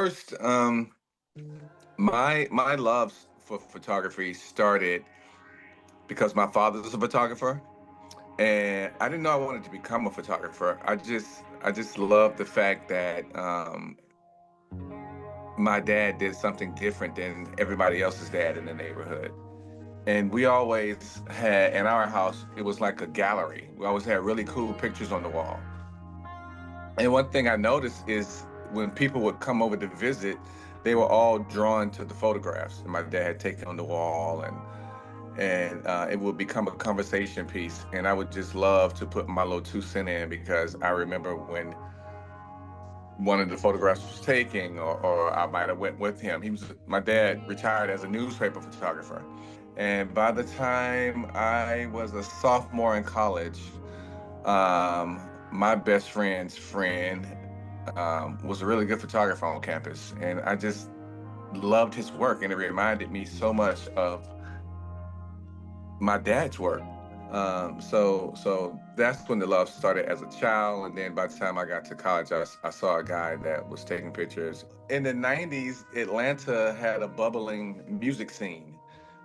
first, my love for photography started because my father's a photographer, and I didn't know I wanted to become a photographer. I just loved the fact that my dad did something different than everybody else's dad in the neighborhood. And we always had in our house, it was like a gallery. We always had really cool pictures on the wall. And one thing I noticed is when people would come over to visit, they were all drawn to the photographs that my dad had taken on the wall, and it would become a conversation piece. And I would just love to put my little 2 cents in because I remember when one of the photographs was taken, or I might have went with him. My dad retired as a newspaper photographer, and by the time I was a sophomore in college, my best friend's friend was a really good photographer on campus, and I just loved his work, and it reminded me so much of my dad's work. So that's when the love started as a child, and then by the time I got to college, I saw a guy that was taking pictures. In the '90s, Atlanta had a bubbling music scene.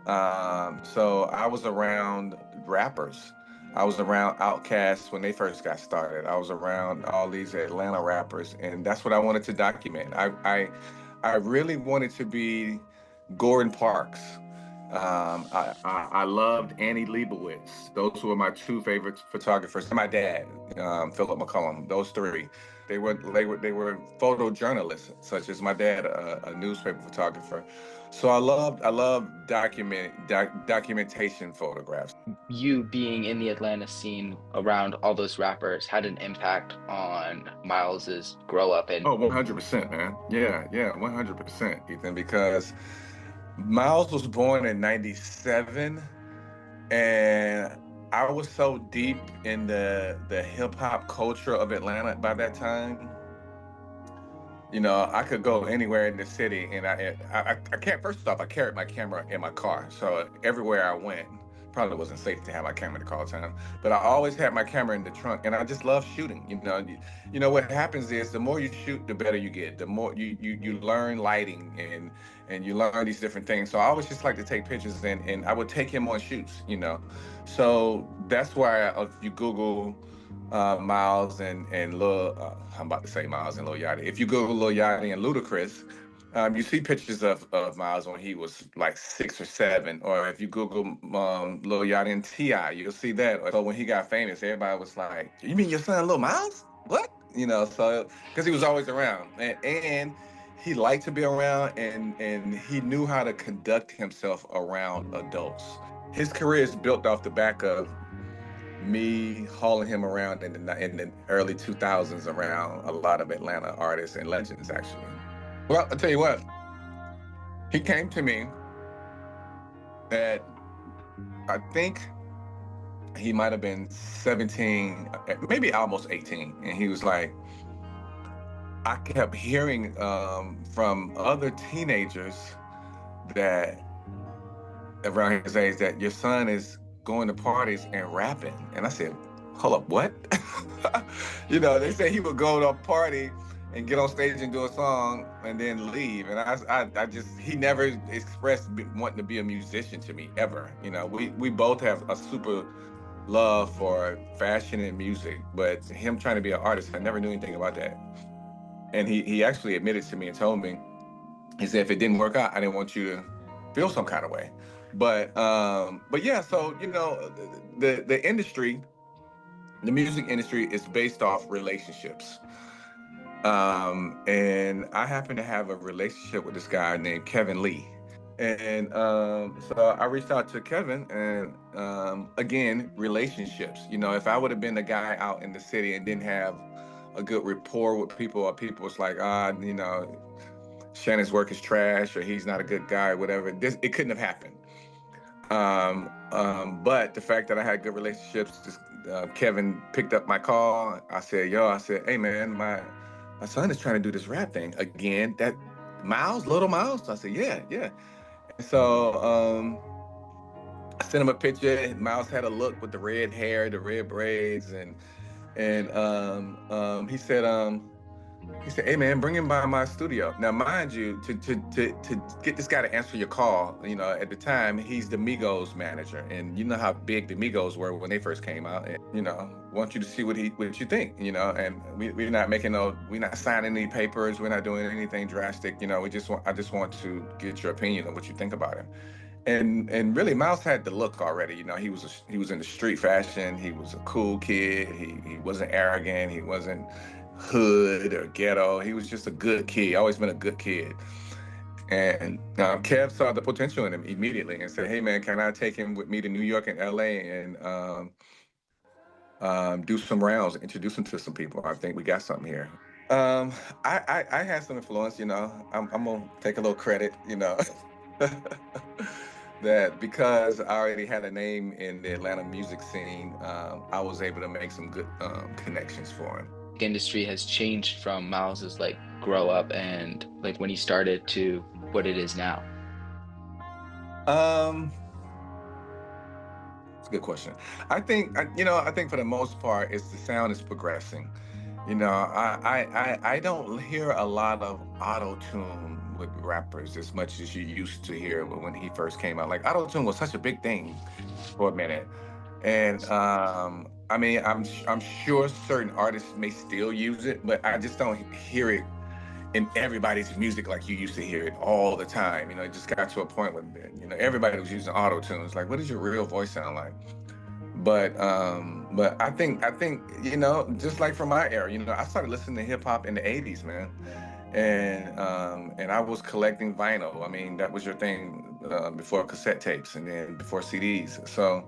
So I was around rappers. I was around Outkast when they first got started. I was around all these Atlanta rappers, and that's what I wanted to document. I really wanted to be Gordon Parks. I loved Annie Leibovitz. Those were my two favorite photographers. My dad, Philip McCollum. Those three. They were photojournalists, such as my dad, a newspaper photographer. So I love documentation photographs. You being in the Atlanta scene around all those rappers had an impact on Miles's grow up and Oh, 100%, man. Yeah, yeah, 100%, Ethan, because Miles was born in '97, and I was so deep in the hip hop culture of Atlanta by that time. I could go anywhere in the city, and I can't. First off, I carried my camera in my car, so everywhere I went, probably wasn't safe to have my camera in the car all the time. But I always had my camera in the trunk, and I just love shooting. What happens is the more you shoot, the better you get. The more you learn lighting, and you learn these different things. So I always just like to take pictures, and I would take him on shoots. So that's why if you Google Miles and Lil, I'm about to say Miles and Lil Yachty. If you Google Lil Yachty and Ludacris, you see pictures of Miles when he was like 6 or 7. Or if you Google Lil Yachty and Ti, you'll see that. So when he got famous, everybody was like, "You mean your son, Lil Miles? What?" So because he was always around, and he liked to be around, and he knew how to conduct himself around adults. His career is built off the back of me hauling him around in the early 2000s around a lot of Atlanta artists and legends, actually. Well, I'll tell you what, he came to me at, I think he might have been 17, maybe almost 18. And he was like, I kept hearing from other teenagers that around his age that your son is going to parties and rapping. And I said, hold up, what? They say he would go to a party and get on stage and do a song and then leave. And I just, he never expressed wanting to be a musician to me ever. We both have a super love for fashion and music, but him trying to be an artist, I never knew anything about that. And he actually admitted to me and told me, he said, if it didn't work out, I didn't want you to feel some kind of way. But yeah, so the industry, the music industry is based off relationships. And I happen to have a relationship with this guy named Kevin Lee. And so I reached out to Kevin, and again, relationships. If I would have been the guy out in the city and didn't have a good rapport with people, or people was like, Shannon's work is trash, or he's not a good guy, whatever. It couldn't have happened. But the fact that I had good relationships, Kevin picked up my call. I said, hey man, my son is trying to do this rap thing again. That Miles, little Miles. I said, yeah, yeah. And so I sent him a picture. Miles had a look with the red hair, the red braids, and he said, He said, "Hey man, bring him by my studio." Now, mind you, to get this guy to answer your call, you know, at the time he's the Migos manager, and you know how big the Migos were when they first came out. And you know, want you to see what you think, you know. And we're not making we're not signing any papers, we're not doing anything drastic, you know. I just want to get your opinion on what you think about him. And really, Miles had the look already. You know, he was in the street fashion. He was a cool kid. He wasn't arrogant. He wasn't hood or ghetto. He was just a good kid. Always been a good kid. And Kev saw the potential in him immediately and said, "Hey man, can I take him with me to New York and LA and do some rounds, introduce him to some people? I think we got something here." Um, I had some influence. You know, I'm gonna take a little credit. You know. That because I already had a name in the Atlanta music scene, I was able to make some good connections for him. Industry has changed from Miles's like grow up and like when he started to what it is now? Um, it's a good question. I think for the most part, it's the sound is progressing. You know, I don't hear a lot of auto tune with rappers as much as you used to hear when he first came out. Like auto tune was such a big thing for a minute. And I mean, I'm sure certain artists may still use it, but I just don't hear it in everybody's music like you used to hear it all the time. You know, it just got to a point where you know everybody was using auto tunes. Like, what does your real voice sound like? But I think you know, just like from my era, you know, I started listening to hip hop in the '80s, man, and I was collecting vinyl. I mean, that was your thing before cassette tapes and then before CDs. So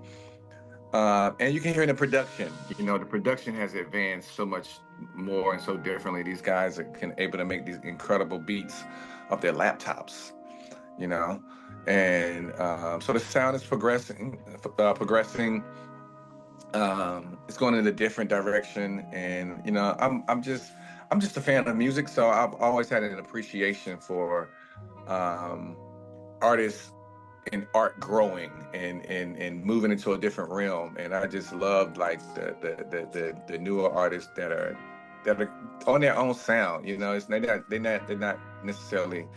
and you can hear in the production, you know, the production has advanced so much more and so differently. These guys are able to make these incredible beats off their laptops, you know, and so the sound is progressing. It's going in a different direction, and you know, I'm just a fan of music, so I've always had an appreciation for um, artists and art growing and moving into a different realm. And I just love like the newer artists that are on their own sound. You know, it's they're not necessarily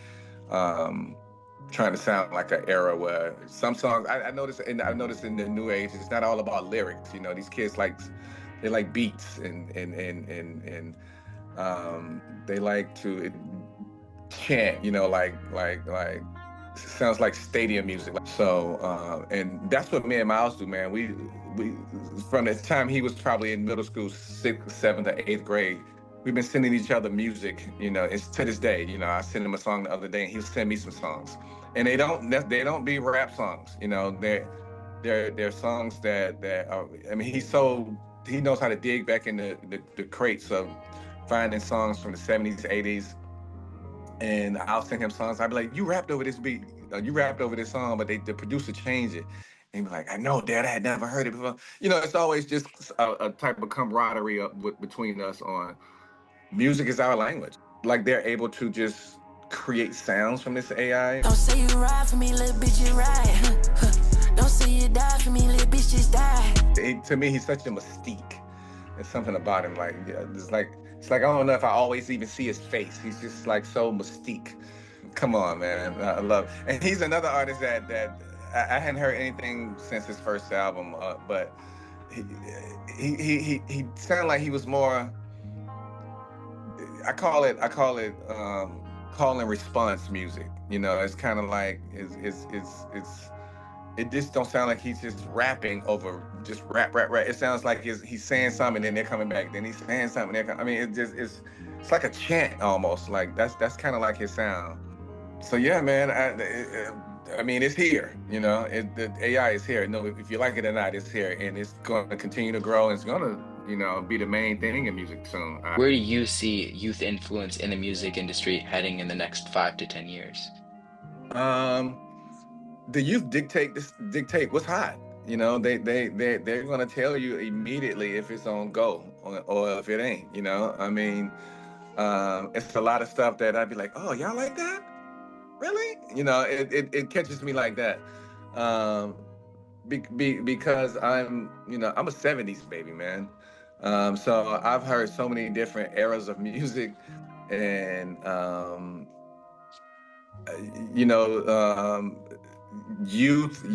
um, trying to sound like an era where some songs I noticed in the new age it's not all about lyrics. You know, these kids they like beats and they like to chant. You know, like sounds like stadium music. So, and that's what me and Miles do, man. We from the time he was probably in middle school, sixth, seventh, or eighth grade, we've been sending each other music. You know, it's to this day. You know, I sent him a song the other day, and he'll send me some songs, and they don't be rap songs. You know, they're songs that are. I mean, he knows how to dig back in the crates of finding songs from the '70s, '80s, and I'll send him songs. I'll be like, "You rapped over this beat, you rapped over this song, but the producer changed it." And he'd be like, "I know, Dad, I had never heard it before." You know, it's always just a type of camaraderie between us on music is our language. Like they're able to just create sounds from this AI. Don't say you ride for me, little bitch, you ride. Don't say you die for me, little bitch, just die. To me, he's such a mystique. There's something about him, like yeah, it's like I don't know if I always even see his face. He's just like so mystique. Come on, man, I love. And he's another artist that I hadn't heard anything since his first album, but he he sounded like he was more. I call it call and response music. You know, it's kind of like it's it just don't sound like he's just rapping over just rap. It sounds like he's saying something and then they're coming back. Then he's saying something. I mean, it's like a chant almost. Like that's kind of like his sound. So yeah, man. I mean, it's here. You know, the AI is here. No, if you like it or not, it's here, and it's going to continue to grow. And it's going to, you know, be the main thing in music soon. Where do you see youth influence in the music industry heading in the next 5 to 10 years? Um, the youth dictate what's hot. You know, they're gonna tell you immediately if it's on go or if it ain't. You know, I mean, it's a lot of stuff that I'd be like, oh, y'all like that? Really? You know, it catches me like that. Um, because I'm a '70s baby, man. So I've heard so many different eras of music and you know, youth,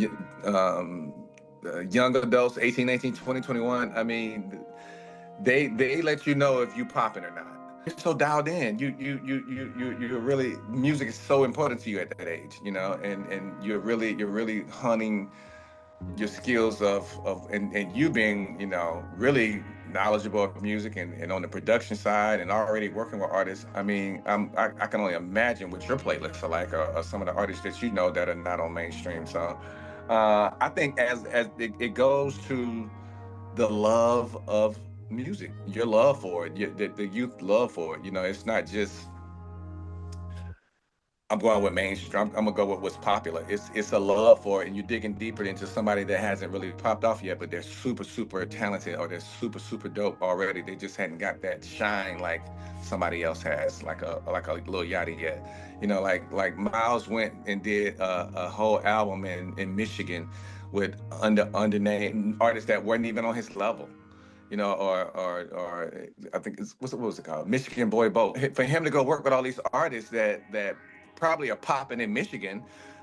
young adults, 18, 19, 20, 21. I mean, they let you know if you popping or not. You're so dialed in. You're really, music is so important to you at that age, you know, and you're really honing your skills and you being, you know, really knowledgeable of music and on the production side and already working with artists. I mean, I can only imagine what your playlists are like, or some of the artists that you know that are not on mainstream. So I think as it goes to the love of music, your love for it, the youth love for it. You know, it's not just I'm going with mainstream. I'm gonna go with what's popular. It's a love for it, and you're digging deeper into somebody that hasn't really popped off yet, but they're super talented, or they're super dope already. They just hadn't got that shine like somebody else has, like a little Yachty yet. You know, like Miles went and did a whole album in Michigan with undernamed artists that weren't even on his level. You know, or I think what was it called? Michigan Boy Boat. For him to go work with all these artists that probably are popping in Michigan,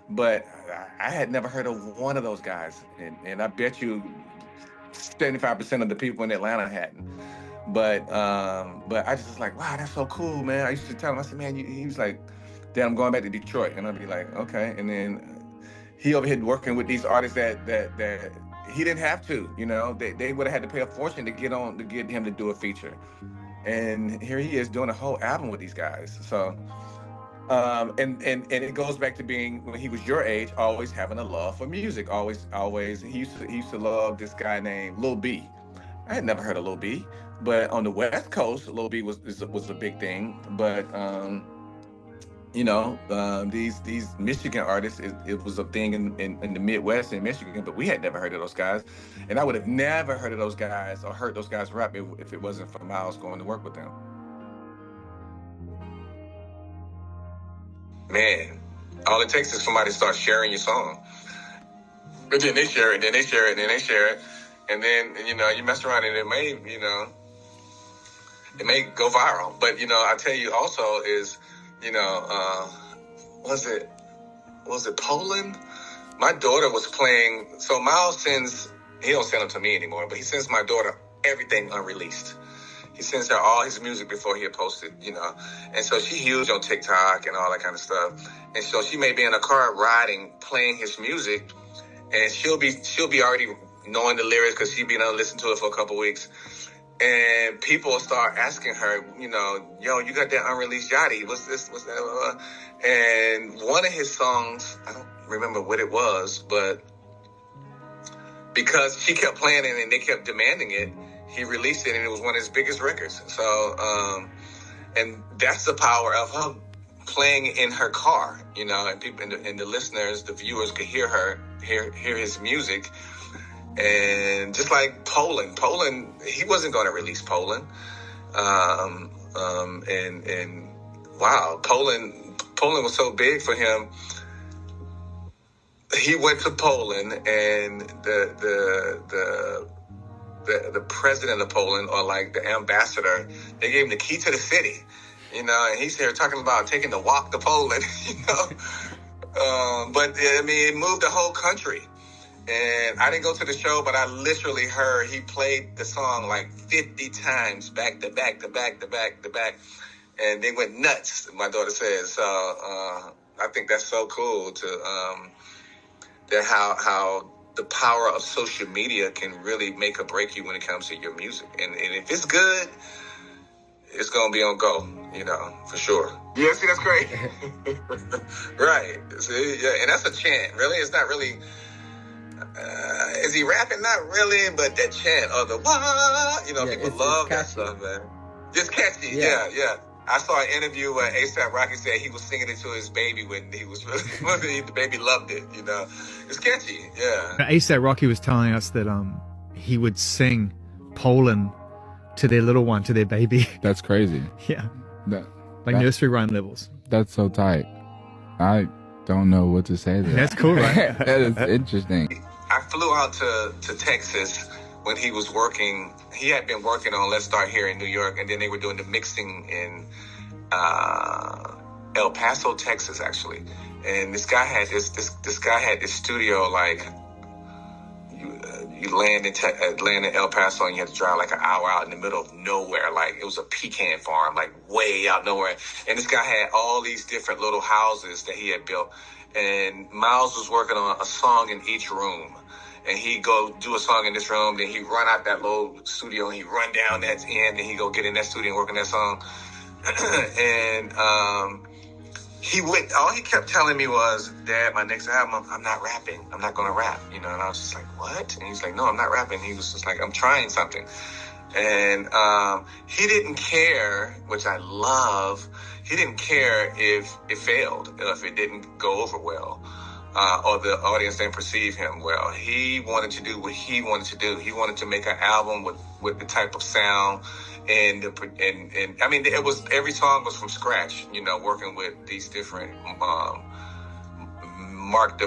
but I had never heard of one of those guys, and I bet you 75% of the people in Atlanta hadn't. But I just was like, wow, that's so cool, man. I used to tell him, I said, man, he was like, Dad, I'm going back to Detroit, and I'd be like, okay, and then he over here working with these artists that he didn't have to, you know, they would have had to pay a fortune to get him to do a feature, and here he is doing a whole album with these guys. So. And it goes back to being when he was your age, always having a love for music. Always. He used to love this guy named Lil B. I had never heard of Lil B, but on the West Coast, Lil B was a big thing. But you know, these Michigan artists, it was a thing in the Midwest in Michigan, but we had never heard of those guys, and I would have never heard of those guys or heard those guys rap if it wasn't for Miles going to work with them. Man, all it takes is somebody to start sharing your song. But then they share it, then they share it, then they share it. And then, you know, you mess around and it may, you know, it may go viral. But, you know, I tell you also is, you know, was it Poland? My daughter was playing, so Miles he don't send them to me anymore, but he sends my daughter everything unreleased. He sends her all his music before he had posted, you know. And so she's huge on TikTok and all that kind of stuff. And so she may be in a car riding, playing his music, and she'll be already knowing the lyrics because she's been able to listen to it for a couple weeks. And people start asking her, you know, yo, you got that unreleased Yachty. What's this? What's that? And one of his songs, I don't remember what it was, but because she kept playing it and they kept demanding it, he released it, and it was one of his biggest records. So, and that's the power of her playing in her car, you know, and people and the listeners, the viewers could hear his music. And just like Poland, he wasn't going to release Poland. And wow, Poland was so big for him. He went to Poland, and the president of Poland, or like the ambassador, they gave him the key to the city, you know, and he's here talking about taking the walk to Poland, you know. But I mean, it moved the whole country. And I didn't go to the show, but I literally heard he played the song like 50 times back to back to back to back to back. And they went nuts, my daughter says. So I think that's so cool that how the power of social media can really make or break you when it comes to your music. And if it's good, it's going to be on go, you know, for sure. Yeah, see, that's great. Right. See, yeah, and that's a chant, really. It's not really... is he rapping? Not really, but that chant or the wah, you know, yeah, people love that stuff, man. Just catchy, yeah. I saw an interview where A$AP Rocky said he was singing it to his baby when he was really, the baby loved it, you know. It's catchy, yeah. A$AP Rocky was telling us that he would sing Poland to their little one, to their baby. That's crazy. Yeah. Like nursery rhyme levels. That's so tight. I don't know what to say there. That's cool, right? That is interesting. I flew out to Texas when he was working. He had been working on Let's Start Here in New York, and then they were doing the mixing in El Paso, Texas, actually. And this guy had this guy had this studio, like, you land in El Paso and you had to drive like an hour out in the middle of nowhere. Like, it was a pecan farm, like way out nowhere. And this guy had all these different little houses that he had built. And Miles was working on a song in each room. And he'd go do a song in this room, then he'd run out that little studio and he'd run down that end, and he'd go get in that studio and work on that song. And all he kept telling me was, Dad, my next album, I'm not rapping. I'm not going to rap, And I was just like, what? And he's like, no, I'm not rapping. He was just like, I'm trying something. And he didn't care, which I love. He didn't care if it failed, if it didn't go over well, or the audience didn't perceive him well. He wanted to do what he wanted to do. He wanted to make an album with the type of sound. And I mean, every song was from scratch, working with these different, Mark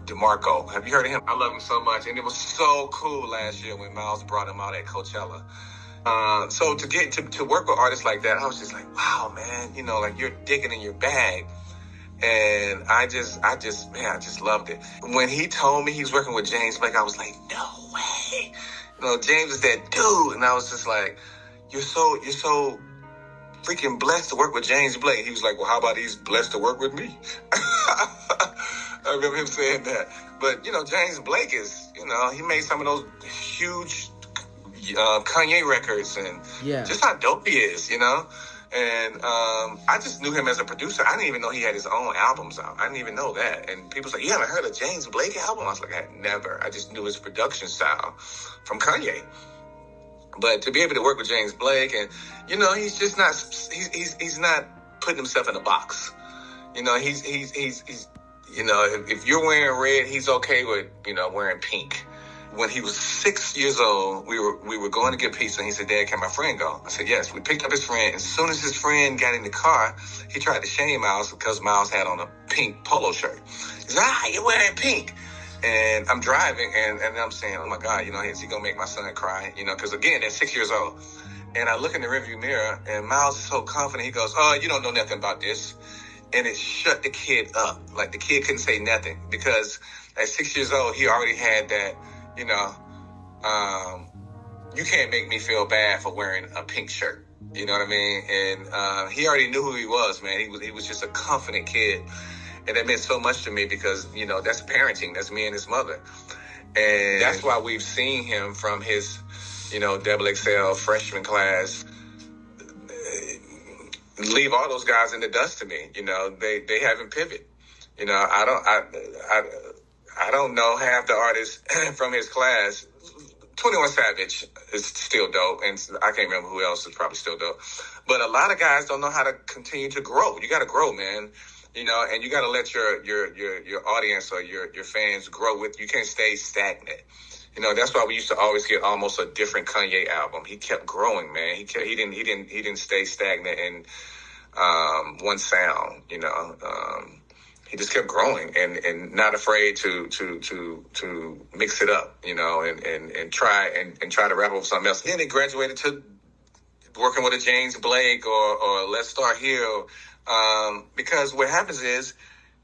DeMarco. Have you heard of him? I love him so much. And it was so cool last year when Miles brought him out at Coachella. So to get to work with artists like that, I was just like, wow, man, like, you're digging in your bag. And I just loved it. When he told me he was working with James Blake, I was like, no way. James is that dude. And I was just like, you're so freaking blessed to work with James Blake. He was like, well, how about he's blessed to work with me? I remember him saying that. But, James Blake is, he made some of those huge Kanye records, and just how dope he is, And I just knew him as a producer. I didn't even know he had his own albums out. I didn't even know that. And people say, you haven't heard of James Blake album? I was like, I had never. I just knew his production style from Kanye. But to be able to work with James Blake, and he's just not. He's not putting himself in a box. He's if you're wearing red, he's okay with wearing pink. When he was 6 years old, we were going to get pizza, and he said, Dad, can my friend go? I said, yes. We picked up his friend. As soon as his friend got in the car, he tried to shame Miles because Miles had on a pink polo shirt. He said, you're wearing pink. And I'm driving, and I'm saying, oh, my God, is he going to make my son cry? Because, again, they're 6 years old. And I look in the rearview mirror, and Miles is so confident. He goes, you don't know nothing about this. And it shut the kid up. Like, the kid couldn't say nothing because at 6 years old, he already had that, you can't make me feel bad for wearing a pink shirt. You know what I mean? And he already knew who he was, man. He was just a confident kid. And that meant so much to me because, that's parenting. That's me and his mother. And that's why we've seen him from his, double XL freshman class, leave all those guys in the dust to me. They haven't pivoted. I don't know half the artists from his class. 21 Savage is still dope, and I can't remember who else is probably still dope. But a lot of guys don't know how to continue to grow. You got to grow, man. And you got to let your audience or your fans grow with. You can't stay stagnant. That's why we used to always get almost a different Kanye album. He kept growing, man. He didn't stay stagnant in one sound. He just kept growing and not afraid to mix it up, and try to wrap up with something else. Then he graduated to working with a James Blake or Let's Start Here, because what happens is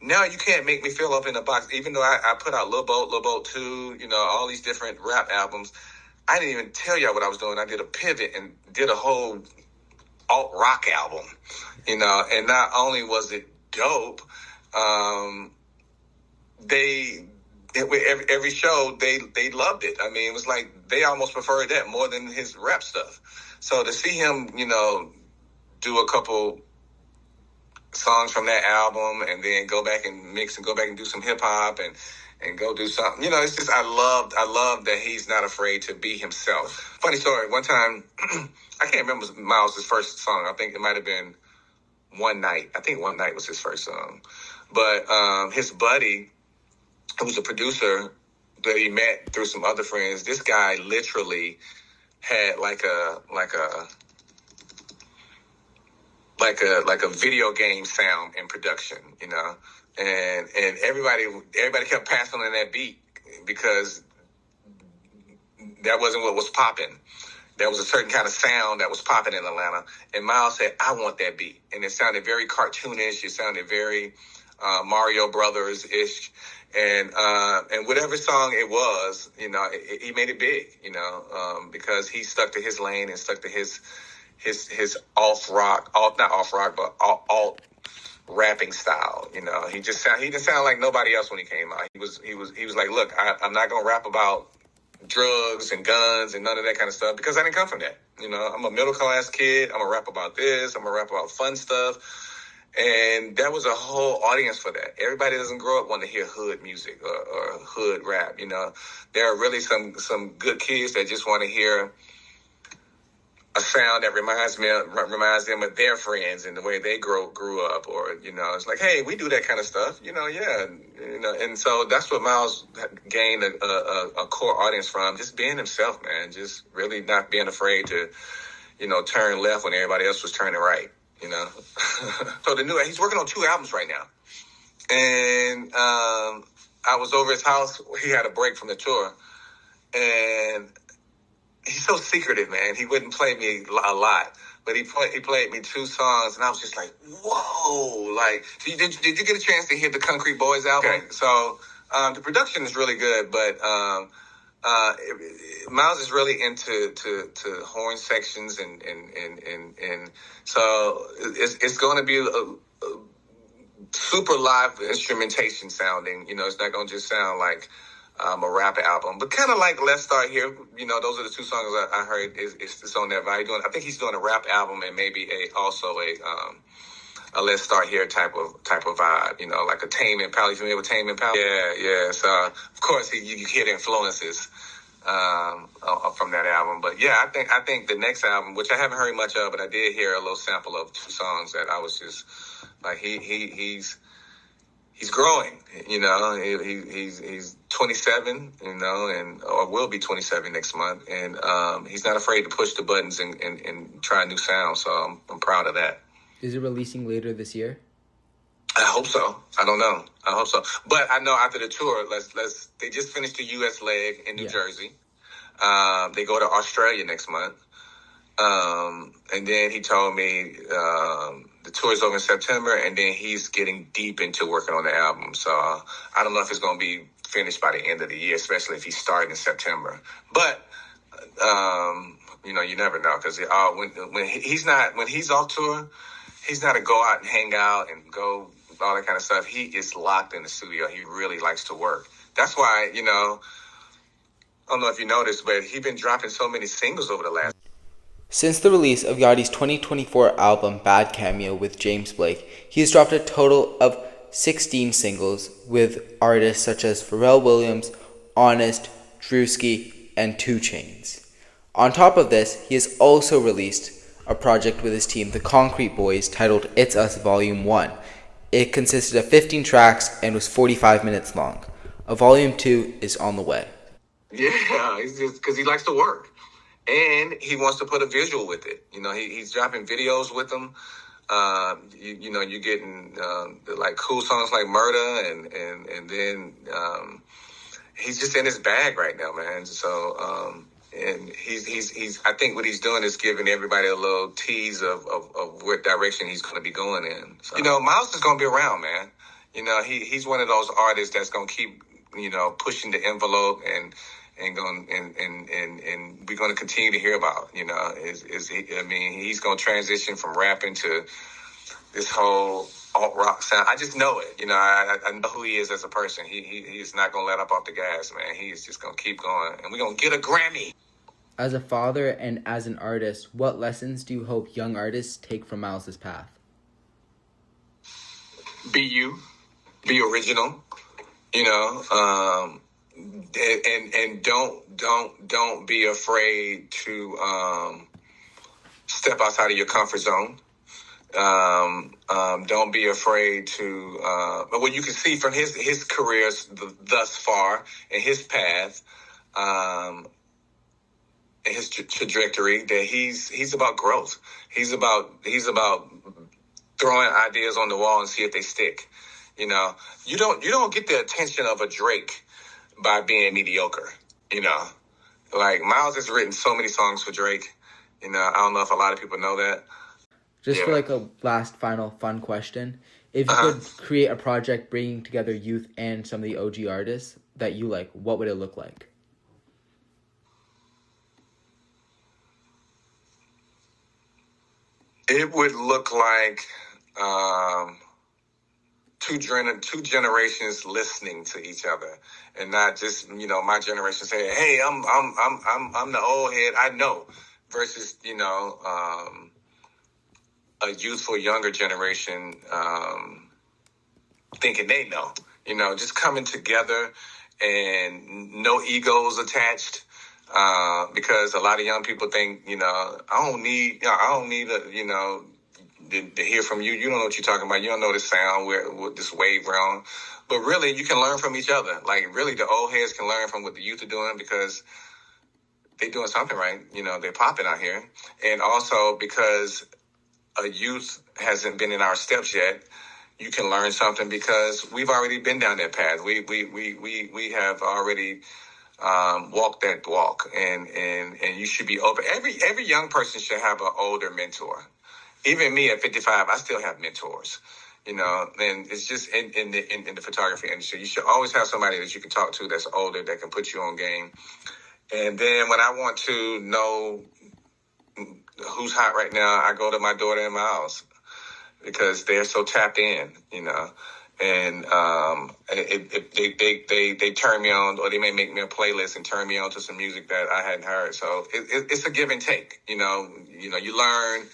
now you can't make me feel up in a box. Even though I put out Lil Boat 2, all these different rap albums, I didn't even tell y'all what I was doing. I did a pivot and did a whole alt rock album, and not only was it dope, every show they loved it. I mean, it was like they almost preferred that more than his rap stuff. So to see him, do a couple songs from that album and then go back and mix and go back and do some hip hop and go do something, it's just I love that he's not afraid to be himself. Funny story. One time, I can't remember Miles' first song. I think it might have been One Night. I think One Night was his first song. But his buddy, who was a producer that he met through some other friends, this guy literally had like a video game sound in production, and everybody kept passing on that beat because that wasn't what was popping. there was a certain kind of sound that was popping in Atlanta. And Miles said, I want that beat. And it sounded very cartoonish. It sounded very Mario Brothers-ish. And whatever song it was, you know, he made it big, you know, because he stuck to his lane and stuck to his alt rapping style. You know, he didn't sound like nobody else when he came out. He was like, look, I'm not going to rap about drugs and guns and none of that kind of stuff because I didn't come from that. You know, I'm a middle class kid. I'm gonna rap about this. I'm gonna rap about fun stuff. And that was a whole audience for that. Everybody doesn't grow up wanting to hear hood music or hood rap. You know, there are really some good kids that just want to hear a sound that reminds them of their friends and the way they grew up, or, you know, it's like, hey, we do that kind of stuff, you know, yeah, you know, and so that's what Miles gained a core audience from, just being himself, man, just really not being afraid to, you know, turn left when everybody else was turning right, you know. So he's working on 2 albums right now, and I was over his house. He had a break from the tour, and he's so secretive, man. He wouldn't play me a lot, but he played me 2 songs, and I was just like, whoa! Like, did you get a chance to hear the Concrete Boys album? Okay. So the production is really good, but Miles is really into horn sections, and so it's going to be a super live instrumentation sounding. You know, it's not going to just sound like a rap album, but kind of like Let's Start Here. You know, those are the 2 songs I heard it's on that vibe. I think he's doing a rap album and maybe also a Let's Start Here type of vibe. You know, like a Tame Impala. You familiar with Tame Impala? Yeah. So of course you hear the influences from that album. But yeah, I think the next album, which I haven't heard much of, but I did hear a little sample of 2 songs that I was just like, he's growing, you know. He's 27, you know, or will be 27 next month, and he's not afraid to push the buttons and try new sounds. So I'm proud of that. Is it releasing later this year? I hope so. I don't know. I hope so. But I know after the tour, they just finished the U.S. leg in New Jersey. They go to Australia next month, and then he told me the tour's over in September, and then he's getting deep into working on the album. So I don't know if it's going to be finished by the end of the year, especially if he's starting in September. But you know, you never know, because when he's off tour, he's not to go out and hang out and go all that kind of stuff. He is locked in the studio. He really likes to work. That's why, you know, I don't know if you noticed, but he's been dropping so many singles over the last. Since the release of Yachty's 2024 album Bad Cameo with James Blake, he has dropped a total of 16 singles with artists such as Pharrell Williams, Honest, Drewski, and 2 Chainz. On top of this, he has also released a project with his team, the Concrete Boys, titled It's Us Volume 1. It consisted of 15 tracks and was 45 minutes long. A Volume 2 is on the way. Yeah, it's just because he likes to work. And he wants to put a visual with it. You know, he's dropping videos with them. You know, you're getting like cool songs like Murder, and then he's just in his bag right now, man. So and he's I think what he's doing is giving everybody a little tease of what direction he's going to be going in. So, you know, Miles is going to be around, man. You know, he's one of those artists that's going to keep, you know, pushing the envelope and we're going to continue to hear about, you know, he's going to transition from rapping to this whole alt rock sound. I just know it, you know. I know who he is as a person. He is not going to let up off the gas, man. He is just going to keep going, and we're going to get a Grammy. As a father and as an artist, what lessons do you hope young artists take from Miles's path? Be you, be original, you know. And don't be afraid to step outside of your comfort zone. Don't be afraid to. But what you can see from his career thus far and his path, and his trajectory, that he's about growth. He's about throwing ideas on the wall and see if they stick. You know, you don't get the attention of a Drake by being mediocre, you know. Like Miles has written so many songs for Drake. You know, I don't know if a lot of people know that. Just for like a last final fun question, if you could create a project bringing together youth and some of the OG artists that you like, what would it look like? It would look like two generations listening to each other, and not just my generation saying, "Hey, I'm the old head, I know," versus a youthful younger generation thinking they know. Just coming together and no egos attached. Because a lot of young people think, I don't need to hear from you. You don't know what you're talking about. You don't know the sound with this wave round. But really, you can learn from each other. Like, really, the old heads can learn from what the youth are doing because they're doing something right. They're popping out here. And also because a youth hasn't been in our steps yet, you can learn something because we've already been down that path. We have already walk that walk, and you should be open. Every young person should have an older mentor. Even me at 55, I still have mentors. And it's just in the photography industry, you should always have somebody that you can talk to that's older that can put you on game. And then when I want to know who's hot right now, I go to my daughter and Miles because they're so tapped in. And they turn me on, or they may make me a playlist and turn me on to some music that I hadn't heard. So it's a give and take. You learn.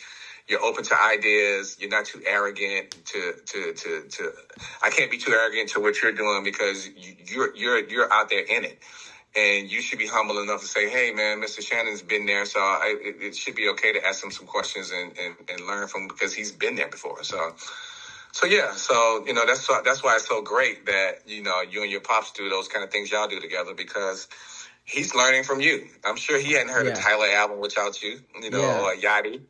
You're open to ideas. You're not too arrogant to. I can't be too arrogant to what you're doing because you're out there in it, and you should be humble enough to say, "Hey, man, Mr. Shannon's been there, so it should be okay to ask him some questions and learn from because he's been there before." So yeah, that's why it's so great that you and your pops do those kind of things y'all do together because he's learning from you. I'm sure he hadn't heard a Tyler album without you, or Yachty.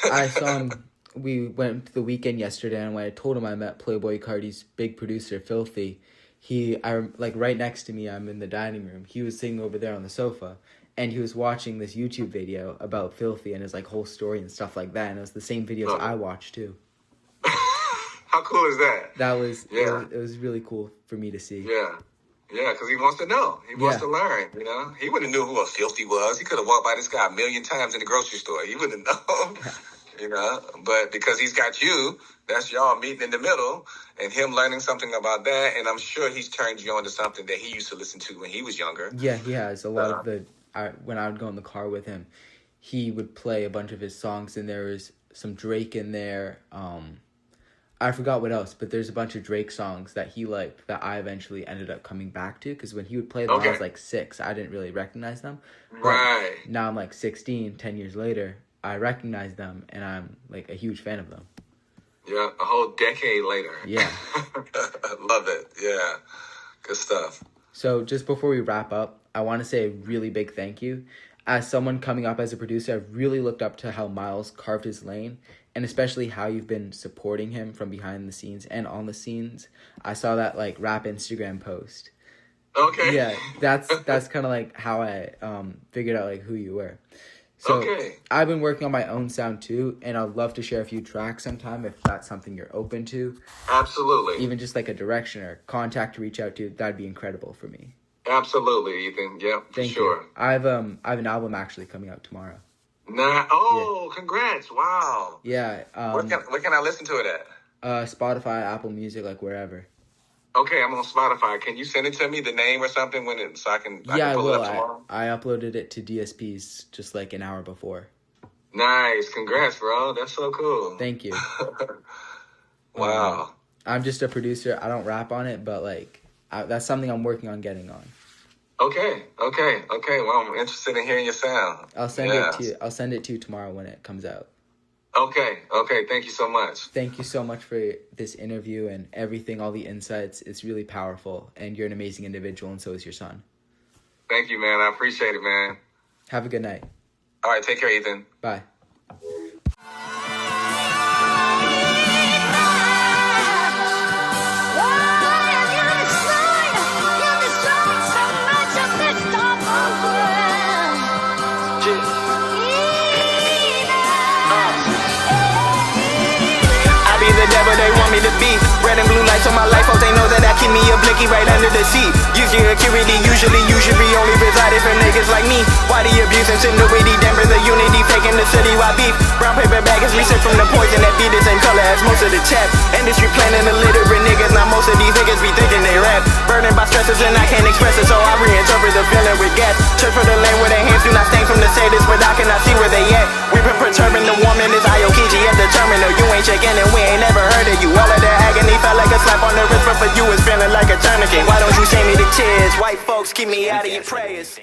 I saw him. We went to the weekend yesterday, and when I told him I met Playboi Carti's big producer, Filthy, right next to me, I'm in the dining room. He was sitting over there on the sofa, and he was watching this YouTube video about Filthy and his whole story and stuff like that. And it was the same videos I watched too. How cool is that? That was it was really cool for me to see. Yeah, because he wants to know. He wants to learn, He wouldn't have knew who a Filthy was. He could have walked by this guy a million times in the grocery store. He wouldn't have known, But because he's got you, that's y'all meeting in the middle and him learning something about that. And I'm sure he's turned you on to something that he used to listen to when he was younger. Yeah, he has. A lot of when I would go in the car with him, he would play a bunch of his songs, and there was some Drake in there. I forgot what else, but there's a bunch of Drake songs that he liked that I eventually ended up coming back to because when he would play them, I was 6. I didn't really recognize them. Right. But now I'm 16, 10 years later, I recognize them, and I'm a huge fan of them. Yeah, a whole decade later. Yeah. Love it. Yeah. Good stuff. So just before we wrap up, I want to say a really big thank you. As someone coming up as a producer, I've really looked up to how Miles carved his lane, and especially how you've been supporting him from behind the scenes and on the scenes. I saw that rap Instagram post. Okay. Yeah, that's kind of how I figured out who you were. So I've been working on my own sound too, and I'd love to share a few tracks sometime if that's something you're open to. Absolutely. Even just a direction or contact to reach out to, that'd be incredible for me. Absolutely, Ethan. Yep, Thank sure. You. I have an album actually coming out tomorrow. Congrats! Wow. Yeah. Where can I listen to it at? Spotify, Apple Music, wherever. Okay, I'm on Spotify. Can you send it to me, the name or something, so I can pull it up tomorrow? I uploaded it to DSPs just an hour before. Nice. Congrats, bro. That's so cool. Thank you. Wow. I'm just a producer. I don't rap on it, but that's something I'm working on getting on. Okay. Well, I'm interested in hearing your sound. I'll send it to you. I'll send it to you tomorrow when it comes out. Okay. Thank you so much. Thank you so much for this interview and everything, all the insights. It's really powerful, and you're an amazing individual, and so is your son. Thank you, man. I appreciate it, man. Have a good night. All right, take care, Ethan. Bye. way to be. Red and blue lights on my life, folks, they know that I keep me a blicky right under the seat. Use your security, usually only resided for niggas like me. Why the abuse and continuity, damper the unity, faking the city, why beef? Brown paper bag is research from the poison that be the same color as most of the chap. Industry planning illiterate niggas, now most of these niggas be thinking they rap. Burdened by stresses and I can't express it, so I reinterpret the feeling with gas. Church for the lane where their hands do not stain from the sadist, but I cannot see where they at. We've been perturbing the woman, is Ayokiji at the terminal. You ain't checking and we ain't never heard of you. All of that agony felt like a slap on the wrist, but for you it's feeling like a tourniquet. Why don't you send me the tears? White folks, keep me out of your prayers.